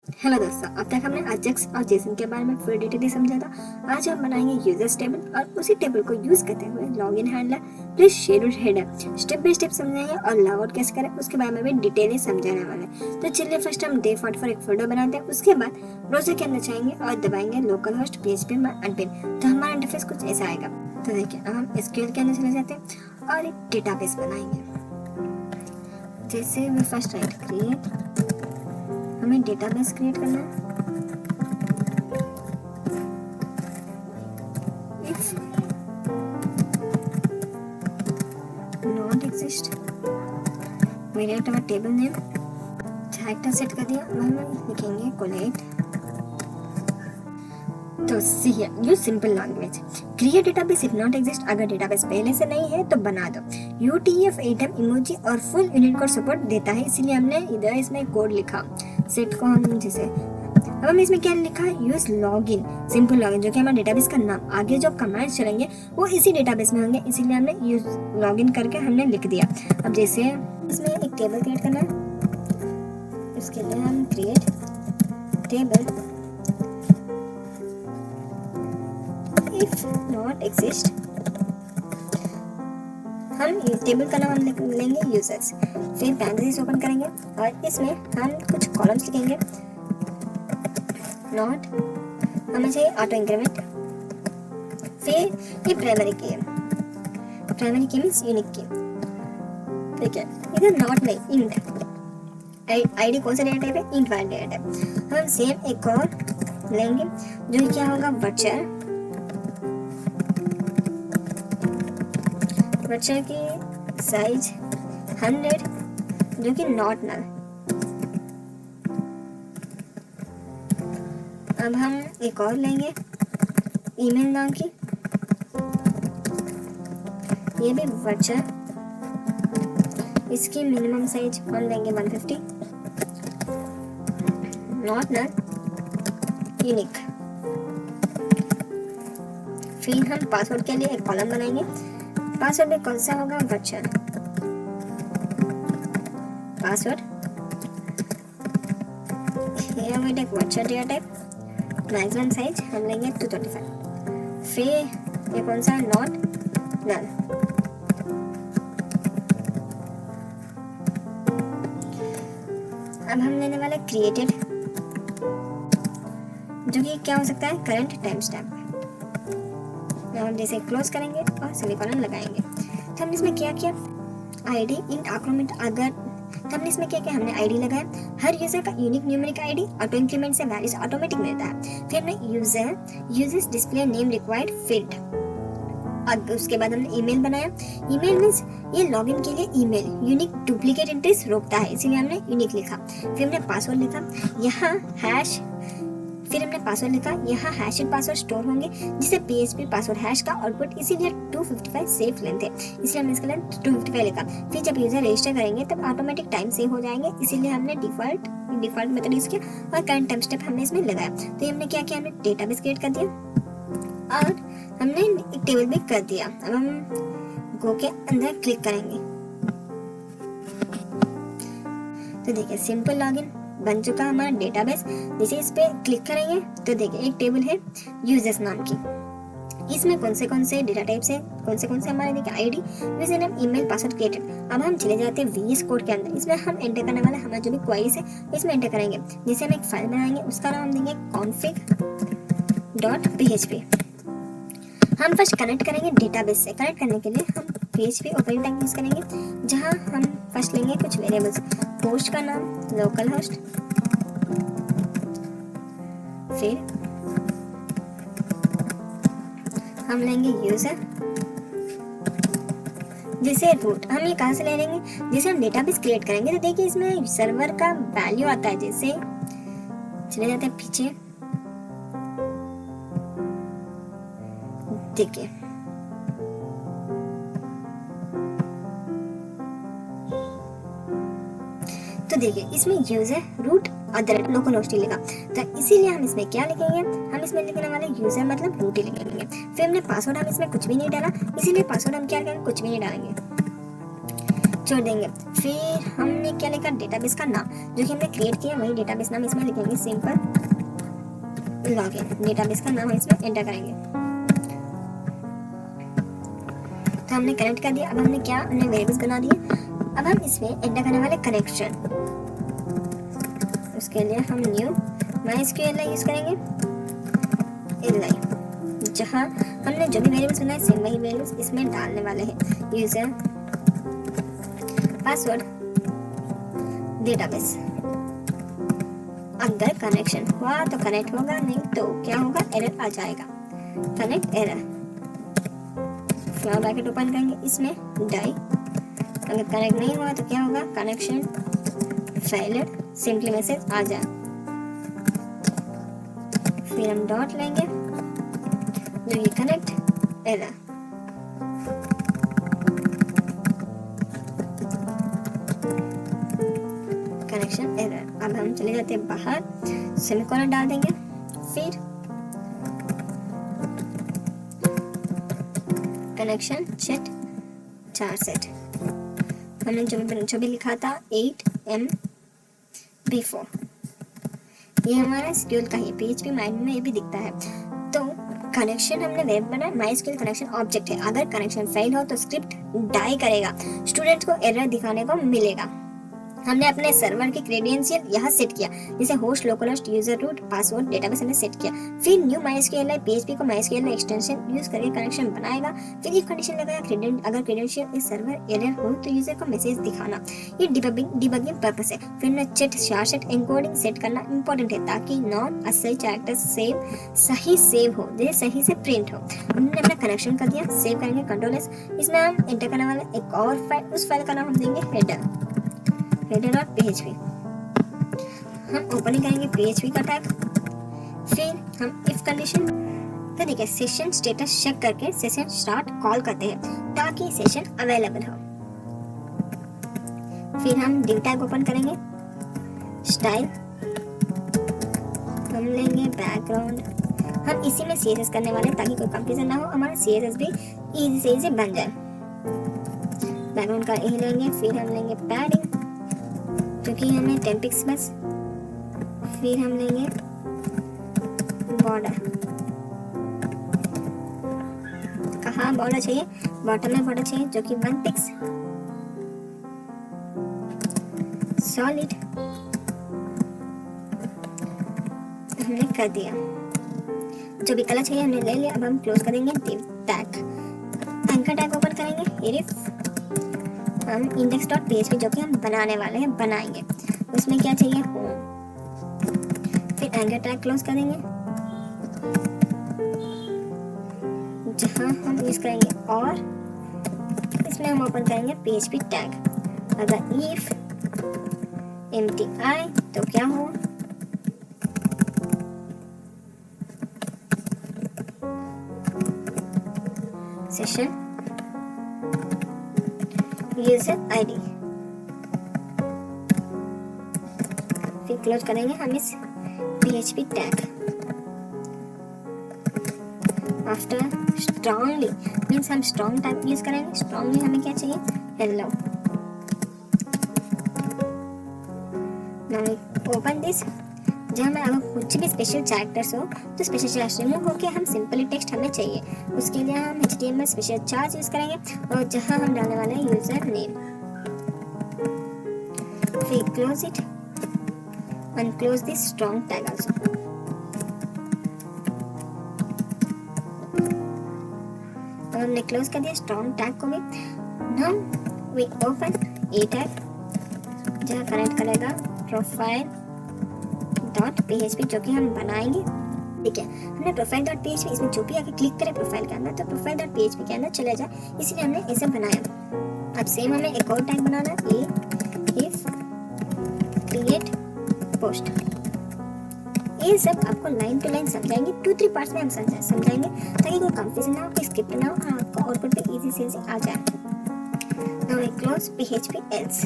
Hello दोस्तों, अब तक हमने अजेक्स और जेसन के बारे में फुल डिटेल समझा था। आज हम बनाएंगे यूजर्स टेबल और उसी टेबल को यूज करते हुए login handler plus schedule header step by step समझाएंगे और लॉग आउट कैसे करें उसके बारे में भी डिटेल समझाने वाले हैं। तो चलिए फर्स्ट हम डे 44 एक फोल्डर बनाते हैं। उसके बाद ब्राउज़र के अंदर जाएंगे और दबाएंगे लोकल होस्ट php unpin, तो हमारा इंटरफेस कुछ ऐसा आएगा। तो देखिए अब हम एसक्यूएल के अंदर चले जाते हैं और एक डेटाबेस बनाएंगे। जैसे वी फर्स्ट राइट क्रिएट, हमें डेटाबेस क्रिएट करना है। इफ नॉट एग्जिस्ट वेरिएबल का टेबल नेम कैरेक्टर सेट कर दिया। अब हम लिखेंगे कोलेट। तो see here use simple language, create database if not exist, अगर डेटाबेस पहले से नहीं है तो बना दो। UTF-8M इमोजी और फुल यूनिट कोड सपोर्ट देता है, इसीलिए हमने इधर इसमें कोड लिखा। सेट को हम जैसे अब हम इसमें क्या लिखा है, यूज लॉगिन, सिंपल लॉगिन, जो कि हमारे डेटाबेस का नाम। आगे जो कमांड्स चलेंगे वो इसी डेटाबेस में होंगे, इसीलिए हमने यूज लॉगिन करके हमने लिख दिया। अब जैसे इसमें एक टेबल क्रिएट करना है, इसके लिए हम create table if not exist, हम टेबल का नाम लिख लेंगे यूजर्स। फिर पैरेंथेसिस ओपन करेंगे और इसमें हम कुछ कॉलम्स लिखेंगे। नॉट हमें चाहिए ऑटो इंक्रीमेंट। फिर ये प्राइमरी की है, प्राइमरी की मीन्स यूनिक की। ठीक है, इधर नॉट नहीं इंट, आईडी कौन सा डेटा टाइप है, इंट वाला डेटा टाइप। हम सेम एक और लेंगे जो क्या होगा वर्चर, वर्चर की साइज 100 जो कि नॉट नल। अब हम एक और लेंगे ईमेल नाम की, ये भी वर्चर, इसकी मिनिमम साइज हम लेंगे 150, नॉट नल, यूनिक। फिर हम पासवर्ड के लिए एक कॉलम बनाएंगे। पासवर्ड में कौन सा होगा, vulture password, here we take vulture data type, maximum size हम लेंगे 235। फिर ये कौन सा है, नॉट नल। अब हम लेने वाले क्रिएटेड, जो कि क्या हो सकता है, करंट टाइम स्टैम्प। हम जैसे क्लोज करेंगे और सेमीकोलन लगाएंगे। तो हमने इसमें क्या किया, आईडी इंट आर्गुमेंट, अगर तो हमने इसमें क्या किया, हमने आईडी लगाया। हर यूजर का unique numeric ID auto increment से वैल्यूज ऑटोमेटिक मिलता है। फिर हमने users display name required field, और उसके बाद हमने ईमेल बनाया। ईमेल मींस ये लॉगिन के लिए ईमेल यूनिक डुप्लीकेट एंट्रीज रोकता है, इसीलिए हमने यूनिक लिखा। फिर हमने पासवर्ड लिखा, यहाँ हैश, फिर हमने पासवर्ड लिखा, यहाँ हैशेड पासवर्ड स्टोर होंगे जिसे PHP पासवर्ड हैश का आउटपुट, इसीलिए 255 सेफ लेंथ है, इसलिए हमने इसका लेंथ 255 लिखा। फिर जब यूजर रजिस्टर करेंगे तब ऑटोमेटिक टाइम सेव हो जाएंगे, इसीलिए हमने डिफॉल्ट मेथड यूज किया और करंट टाइम स्टेप हमने इसमें लगाया। तो ये हमने क्या किया, हमने डेटाबेस क्रिएट कर दिया और हमने एक टेबल भी कर दिया। अब हम गो के अंदर क्लिक करेंगे तो देखिए सिंपल लॉगिन बन चुका हमारा डेटाबेस। जैसे इस पे क्लिक करेंगे तो देखिए एक टेबल है यूजर्स नाम की, इसमें कौन से डेटा टाइप्स है, कौन से हमारे देखिए ID, user name, email, password created. अब हम चले जाते हैं VS कोड के अंदर, इसमें हम एंटर करने वाले हमारा जो भी क्वेरीज है इसमें एंटर करेंगे। जैसे हम एक फाइल बनाएंगे, उसका नाम हम देंगे config.php। हम फर्स्ट कनेक्ट करेंगे डेटाबेस से। कनेक्ट करने के लिए हम PHP ओपनिंग टैग यूज करेंगे, जहां हम फर्स्ट लेंगे कुछ वेरिएबल्स, होस्ट का नाम लोकल होस्ट, फिर हम लेंगे यूजर, जैसे रूट। हम ये कहां से ले लेंगे, जैसे हम डेटाबेस क्रिएट करेंगे तो देखिए इसमें सर्वर का वैल्यू आता है। जैसे चले जाते हैं पीछे, देखिए तो देखिए इसमें यूजर रूट और लोकल होस्ट लिखा, तो इसीलिए हम इसमें क्या लिखेंगे, हम इसमें लिखने वाले यूजर मतलब रूट ही लिखेंगे। फिर हमने पासवर्ड, हम इसमें कुछ भी नहीं डाला, इसीलिए पासवर्ड हम क्या करेंगे, कुछ भी नहीं डालेंगे। छोड़ देंगे। फिर हमने क्या लिखा, डेटाबेस का नाम जो कि हमने क्रिएट किया वही डेटाबेस नाम इसमें लिखेंगे, सिंपल लॉगिन। डेटाबेस का नाम इसमें एंटर करेंगे। तो हमने कनेक्ट कर दिया। अब हमने क्या, हमने वेरिएबल्स बना दिए। अब हम इसमें एंटर करने वाले कनेक्शन, उसके लिए हम न्यू MySQL यूज करेंगे, इनलाइन, जहाँ हमने जो भी वेरिएबल्स बनाए सेम वही वेरिएबल्स इसमें डालने वाले हैं। User password database. अगर कनेक्शन हुआ तो कनेक्ट होगा, नहीं तो क्या होगा, एरर आ जाएगा, connect error. Flower bracket open करेंगे, इसमें डाई। अगर कनेक्ट नहीं हुआ तो क्या होगा, कनेक्शन फेलियर, सिंपली मैसेज आ जाए। फिर हम डॉट लेंगे जो ये कनेक्ट एरर। Connection error. अब हम चले जाते हैं बाहर, सेमीकोलन डाल देंगे। फिर कनेक्शन सेट 4 सेट, हमने जो भी लिखा था 8MB4, ये हमारा SQL का ही PHP माइंड में भी दिखता है। तो कनेक्शन हमने वेब बनाया, MySQL कनेक्शन ऑब्जेक्ट है। अगर कनेक्शन फेल हो तो स्क्रिप्ट डाई करेगा, स्टूडेंट को एरर दिखाने को मिलेगा। हमने अपने सर्वर की क्रेडेंशियल यहाँ सेट किया, जैसे host, localhost, user root, password, database हमने सेट किया। फिर न्यू MySQL PHP को MySQL एक्सटेंशन यूज करके कनेक्शन बनाएगा। फिर ये कंडीशन लगाया, अगर क्रेडेंशियल इस सर्वर एरर हो तो यूजर को मैसेज दिखाना। ये डिबगिंग पर्पस है। फिर हमने चेट शार्ट एन्कोडिंग सेट करना इंपॉर्टेंट है, ताकि नॉन असेंशियल कैरेक्टर सही सेव हो, जैसे सही से प्रिंट हो। हमने अपना कनेक्शन कर दिया, सेव करेंगे Ctrl+। इसमें हम एंटर करने वाले एक और फाइल, उस फाइल का नाम हम देंगे header.php। हम ओपनिंग करेंगे PHP का टैग। फिर हम इफ कंडीशन, तो देखिए सेशन स्टेटस चेक करके सेशन स्टार्ट कॉल करते हैं ताकि सेशन अवेलेबल हो। फिर हम div टैग ओपन करेंगे, स्टाइल हम लेंगे, बैकग्राउंड हम इसी में CSS करने वाले हैं ताकि कोई कंफ्यूजन ना हो, हमारा CSS भी इजी से इजी बन जाए। बैकग्राउंड का यही लेंगे। फिर हम लेंगे पैडिंग क्योंकि हमें 10 पिक्स बस। फिर हम लेंगे बॉर्डर, कहाँ बॉर्डर चाहिए, बॉटम में बॉर्डर चाहिए जो कि 1 पिक्स। सॉलिड हमने कर दिया, जो भी कलर चाहिए हमने ले लिया। अब हम क्लोज करेंगे div tag, anchor tag open करेंगे, इफ हम index.php जो कि हम बनाने वाले हैं बनाएंगे, उसमें क्या चाहिए, होम। फिर एंकर टैग क्लोज करेंगे, जहां हम यूज करेंगे और इसमें हम ओपन करेंगे PHP टैग। अगर if mti तो क्या हो, सेशन यूजर ID। फिर क्लोज करेंगे हम इस PHP tag. After strongly means हम स्ट्रॉन्ग टैग यूज करेंगे। स्ट्रांगली हमें क्या चाहिए, हेलो। नाउ ओपन दिस, जहाँ में अगर कुछ भी स्पेशल कैरेक्टर्स हो तो स्पेशल कैरेक्टर रिमूव होके हम सिंपली टेक्स्ट हमें चाहिए, उसके लिए हम HTML स्पेशल चार्ज यूज करेंगे और जहाँ हम डालने वाले हैं यूजर नेम। फिर close it, unclose this strong tag also. और हमने क्लोज कर दिया स्ट्रॉन्ग टैग को भी। Now we open a tag, जहाँ कनेक्ट करेगा profile.php जो कि हम बनाएंगे। ठीक है, हमने profile.php इसमें जो भी आके क्लिक करें प्रोफाइल के अंदर तो profile.php के अंदर चले जाए, इसलिए हमने ऐसे बनाया। अब सेम हमें एक और टैग बनाना है, if create post। ये सब आपको लाइन टू लाइन समझाएंगे, 2-3 पार्ट्स में हम समझाएंगे ताकि कोई कंफ्यूजन ना हो, कोई स्किप ना हो और आपको आउटपुट पे इजी से आ जाए। Now we close PHP else।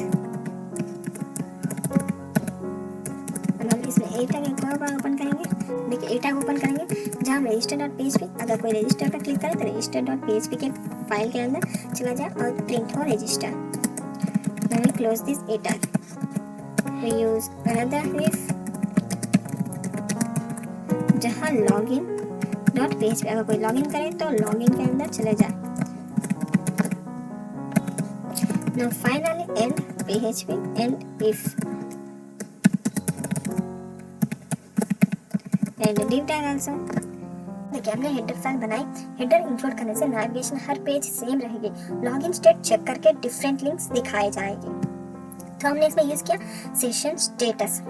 इसमें ए टैग एक बार ओपन करेंगे, देखिए ए टैग ओपन करेंगे जहाँ हम register.php, अगर कोई रजिस्टर पर क्लिक करे तो register.php के फाइल के अंदर चला जाए और प्रिंट हो register. When we close this header, we use another if जहाँ login डॉट php, अगर कोई लॉगिन करे तो लॉगिन के अंदर चले जाए. Now finally end php and if and div tag also. देखिए हमने हेडर फाइल बनाई. हेडर इंक्लूड करने से नेविगेशन हर पेज सेम रहेगी. लॉगिन स्टेट चेक करके डिफरेंट लिंक्स दिखाए जाएंगे. तो हमने इसमें यूज किया सेशन स्टेटस.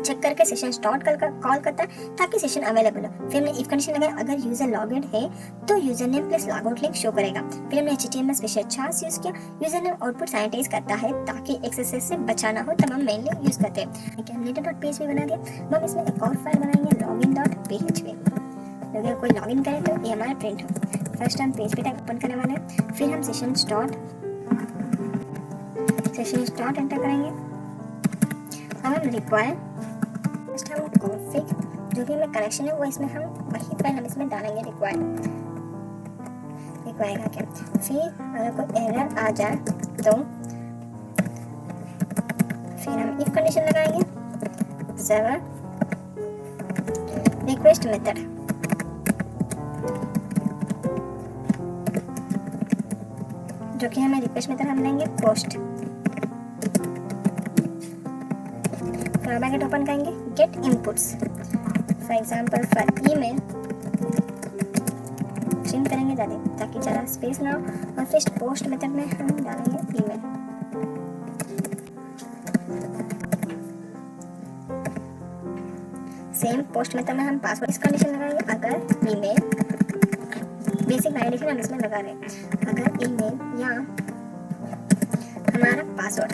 चेक करके सेशन स्टार्ट कर कॉल करता है ताकि सेशन अवेलेबल हो. फिर हमने इफ कंडीशन लगाया, अगर यूजर लॉग इन है तो user name plus log out link show करेगा. फिर हमने HTML स्पेशल चार्ट्स यूज किया. यूजर नेम आउटपुट सैनिटाइज करता है ताकि एक्सेस से बचाना हो, तब हम मेनली यूज करते हैं. ठीक है, हमने .php बना दिया. हम इसमें एक और फाइल बनाएंगे login.php. अगर कोई लॉगिन करे तो ये हमारा प्रिंट हो. फर्स्ट हम php टैग ओपन करने वाले हैं. फिर हम सेशन स्टार्ट एंटर करेंगे. अब हम रिक्वायर फर्स्ट हम कॉन्फ़िग जो भी हमें कनेक्शन है वो इसमें हम वही फाइल हम इसमें डालेंगे. रिक्वायर का क्या. फिर अगर कोई एरर आ जाए तो फिर हम इफ कंडीशन लगाएंगे. सर्वर रिक्वेस्ट मेथड जो कि हमें रिक्वेस्ट मेथड हम लेंगे पोस्ट. ब्रैकेट ओपन करेंगे. Get inputs for example for email print करेंगे ज़्यादा ताकि ज़्यादा स्पेस ना हो. और फिर पोस्ट मेथड में हम डालेंगे ईमेल. सेम पोस्ट मेथड में हम पासवर्ड इस कंडीशन लगाएंगे. अगर ईमेल बेसिक आइडेंटिफायर हम इसमें लगा रहे हैं. अगर ईमेल या हमारा पासवर्ड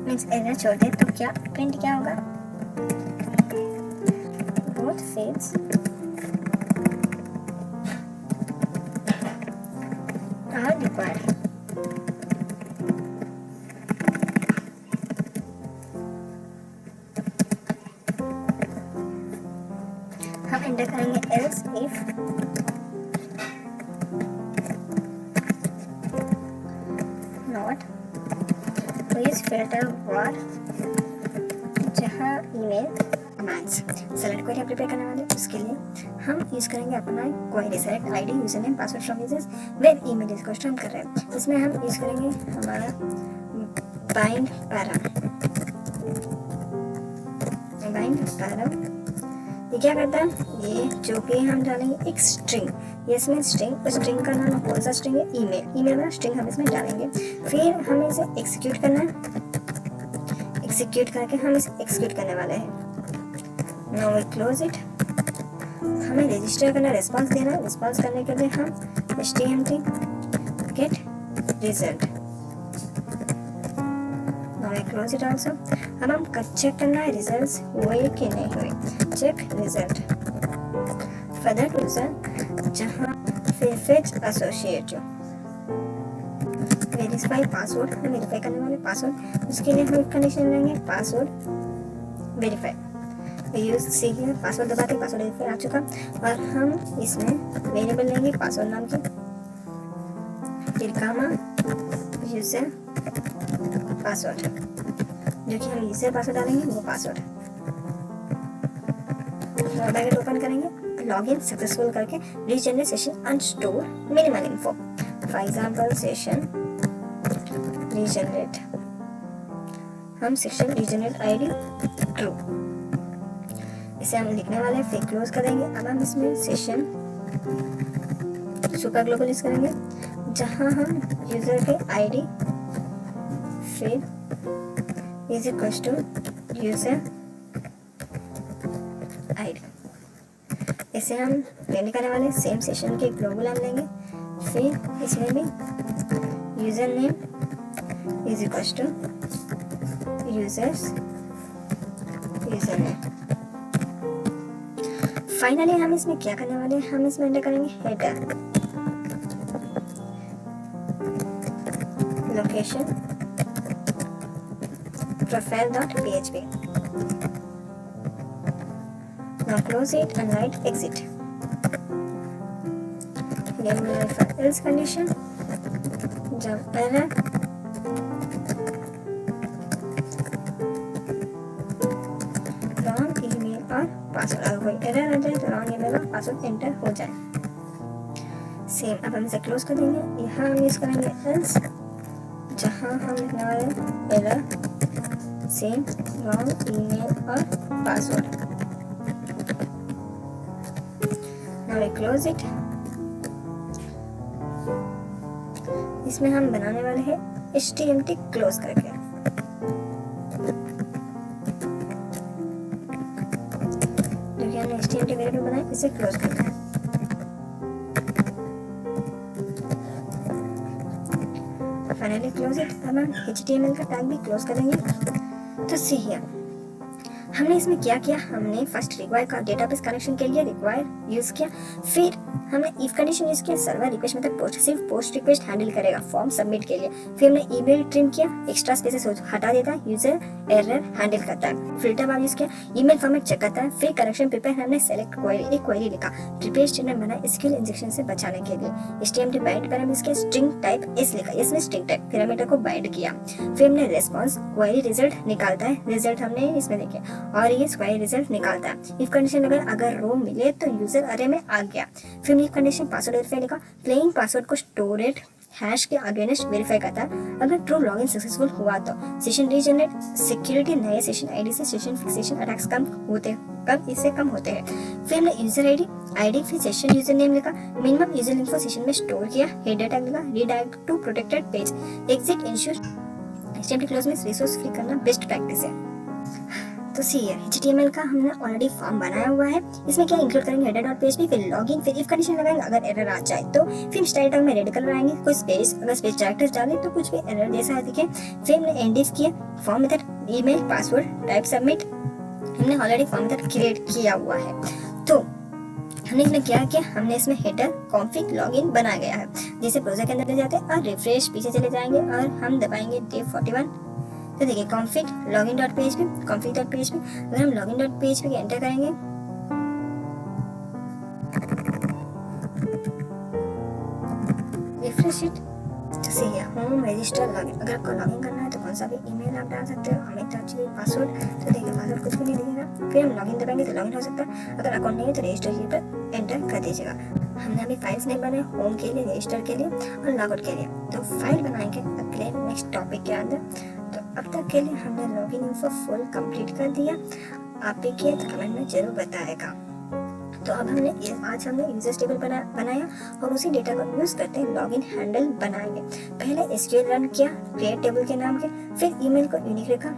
मीन्स एरर छोड़ दे तो क्या प्रिंट क्या होगा. Both fields are required. हम एंटर करेंगे else if not please filter for जहाँ email commands. Select query prepare करने वाले उसके लिए हम यूज करेंगे अपना query. Select ID user name password from users where email is question हम कर रहे हैं. इसमें हम यूज करेंगे हमारा बाइंड पैरा. ये क्या करता है, ये जो कि हम डालेंगे एक स्ट्रिंग. ये इसमें स्ट्रिंग, उस स्ट्रिंग का नाम कौन सा स्ट्रिंग है, ईमेल वाला स्ट्रिंग हम इसमें डालेंगे. फिर हमें इसे एग्जीक्यूट करना है. एग्जीक्यूट करके हम इसे एग्जीक्यूट करने वाले हैं. Now we close it. हमें रजिस्टर करना, रिस्पांस देना. रिस्पांस करने के लिए हम htmt get result. Now we close it also. अब हम चेक करना है रिजल्ट्स हुए कि नहीं हुए. Check result for that user जहाँ फिर फिक्स एसोसिएट वेरीफाई पासवर्ड. हम वेरीफाई करने वाले पासवर्ड, उसके लिए हम कंडीशन लेंगे पासवर्ड वेरीफाई. यूज सीखिए पासवर्ड दबा के पासवर्ड वेरीफाई आ चुका. और हम इसमें वेरिएबल लेंगे पासवर्ड नाम की. फिर कामा यूजर पासवर्ड जो कि हम यूजर पासवर्ड डालेंगे वो पासवर्ड. ब्रैकेट ओपन करेंगे. लॉगिन सक्सेसफुल करके regenerate session unstore minimal info. For example session regenerate, हम सेशन रीजनरेट आईडी ट्रू इसे हम लिखने वाले हैं. फिर क्लोज करेंगे. अब हम इसमें सेशन सुपर ग्लोबल यूज करेंगे जहां हम यूजर के आईडी फिर is equals to user ID. इसे हम प्रिंट करने वाले सेम सेशन के ग्लोबल हम लेंगे. फिर इसमें भी user name is equals to user name. Finally हम इसमें क्या करने वाले हैं, हम इसमें एंटर करेंगे header location profile.php. Now close it and write exit. Game verify else condition, जब एरर रॉन्ग ईमेल और पासवर्ड, अगर कोई एरर आ जाए तो रॉन्ग ईमेल और पासवर्ड एंटर हो जाए। सेम अब हम इसे क्लोज कर देंगे। यहाँ हम यूज करेंगे एल्स, जहाँ हम लिखने वाले एरर सेम रॉन्ग ईमेल और password. Now we close it. इसमें हम बनाने वाले हैं HTML क्लोज करके। जो हमने HTML वेरिएबल बनाया इसे क्लोज करना है। Finally close it. अब हम HTML का टैग भी क्लोज करेंगे। तो सी हियर हमने इसमें क्या किया, हमने फर्स्ट रिक्वायर का डेटाबेस कनेक्शन के लिए रिक्वायर यूज किया, फिर हमने इफ कंडीशन यूज किया, सर्वर रिक्वेस्ट मतलब पोस्ट, सिर्फ पोस्ट रिक्वेस्ट हैंडल करेगा फॉर्म सबमिट के लिए, फिर हमने ईमेल ट्रिम किया, एक्स्ट्रा स्पेसेस हटा देता है, यूजर एरर हैंडल करता है, फिल्टर बार यूज किया, ईमेल फॉर्मेट चेक करता है, फिर कनेक्शन प्रिपेयर हमने सेलेक्ट क्वेरी, एक क्वेरी लिखा, प्रिपेयर स्टेटमेंट बना एसक्यूएल इंजेक्शन से बचाने के लिए, HTML बाइंड पैरामीटर इसके स्ट्रिंग टाइप एस लिखा, इसमें स्ट्रिंग टाइप पैरामीटर को बाइंड किया, फिर हमने रेस्पॉन्स क्वेरी रिजल्ट निकालता है, रिजल्ट हमने इसमें देखे और ये क्वेरी रिजल्ट निकालता है। इफ कंडीशन अगर रो मिले तो यूजर अरे में आ गया, फिर इफ कंडीशन पासवर्ड वेरीफाई लिखा, प्लेइंग पासवर्ड को स्टोरेड हैश के अगेंस्ट वेरीफाई करता है, अगर ट्रू लॉगिन सक्सेसफुल हुआ तो सेशन रीजनरेट सिक्योरिटी, नए सेशन आईडी से सेशन फिक्सेशन अटैक्स कम होते हैं। फिर हमने यूजर आईडी फिर सेशन यूजर नेम लिखा, मिनिमम यूजर इन्फो सेशन में स्टोर किया, हेडर टैग लिखा, redirect to protected page, exit ensure HTML close में रिसोर्स फ्री करना बेस्ट प्रैक्टिस है। तो सी HTML का हमने ऑलरेडी फॉर्म बनाया हुआ है, इसमें क्या इंक्लूड करेंगे हेडर डॉट पीएचपी, फिर लॉगिन, फिर इफ कंडीशन लगाएंगे, अगर एरर आ जाए तो फिर स्टाइल टैग में रेड कलर आएंगे, कोई स्पेस अगर स्पेस कैरेक्टर्स डालें तो कुछ भी एरर जैसा दिखे, फिर हमने एंडिफ किया, form method email password type submit, हमने ऑलरेडी फॉर्म मेथड क्रिएट किया हुआ है। तो हमने इसमें क्या किया, हमने इसमें हेडर कॉन्फिग लॉगिन बनाया गया है, जैसे ब्राउज़र के अंदर ले जाते हैं और रिफ्रेश पीछे चले जाएंगे और हम दबाएंगे D41, तो देखिए config login.php, config.php, अगर हम login.php के एंटर करेंगे रिफ्रेश इट, तो सही है होम रजिस्टर लॉगिन, अगर आपको लॉगिन करना है तो कौन सा भी ईमेल आप डाल सकते हो, अमित एक्चुअली पासवर्ड, तो देखिए पासवर्ड कुछ भी नहीं दिखेगा, फिर हम लॉगिन दबाएंगे तो लॉगिन हो सकता है, अगर अकाउंट नहीं है तो रजिस्टर पर एंटर कर दीजिएगा। हमने अभी फाइल्स नहीं बनाए होम के लिए, रजिस्टर के लिए और लॉगआउट के लिए, तो फाइल बनाएंगे अगले नेक्स्ट टॉपिक के अंदर। तो अब तक के लिए हमने लॉगिन इन्फो फुल कंप्लीट कर दिया, आप भी किए तो कमेंट में जरूर बताएगा। तो अब आज हमने यूजर्स टेबल बनाया और उसी डेटा को यूज करते हैं लॉगिन हैंडल बनाएंगे। पहले एसक्यूएल रन किया क्रिएट टेबल के नाम के, फिर ईमेल को यूनिक रखा,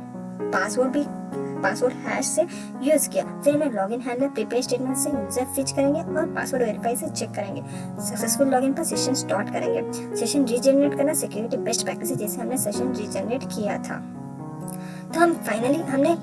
पासवर्ड हैश से यूज किया, फिर हमें लॉगिन हैंडलर प्रिपेयर स्टेटमेंट से यूजर फिच करेंगे और पासवर्ड वेरीफाई से चेक करेंगे, सक्सेसफुल लॉगिन पर सेशन स्टार्ट करेंगे, सेशन रीजनरेट करना सिक्योरिटी बेस्ट प्रैक्टिस जैसे हमने सेशन रीजनरेट किया था। तो हम फाइनली हमने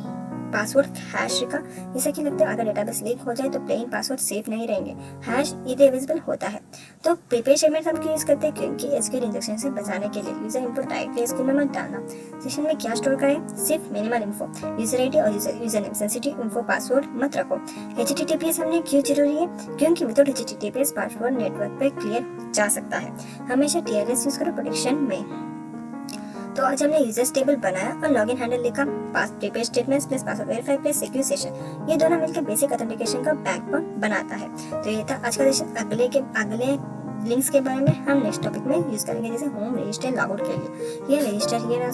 पासवर्ड हैश का, जैसे कि लगता है अगर डेटाबेस लीक हो जाए तो प्लेन पासवर्ड सेफ नहीं रहेंगे, हैश इरेविजिबल होता है। तो प्रिपेयर स्टेटमेंट हम क्यों यूज करते हैं, क्योंकि एसक्यूएल इंजेक्शन से बचाने के लिए यूजर इनपुट डायरेक्टली एसक्यूएल में मत डालना, सेशन में क्या स्टोर करें, सिर्फ मिनिमल इन्फो, यूजर आईडी और user name, sensitive info password मत रखो। HTTPS हमने क्यों जरूरी है, क्योंकि विदाउट HTTPS पासवर्ड नेटवर्क पे क्लियर जा सकता है, हमेशा TLS यूज करो प्रोटेक्शन में। तो आज हमने यूजर्स टेबल बनाया और लॉगिन हैंडल लिखा, pass prepare statements plus password verify plus secure session, ये दोनों मिलकर बेसिक ऑथेंटिकेशन का बैकबोन बनाता है। तो ये था आज का सेशन। अगले लिंक्स के बारे में हम नेक्स्ट टॉपिक में यूज करेंगे, जैसे होम रजिस्टर लॉगआउट के लिए, ये रजिस्टर ये रहा।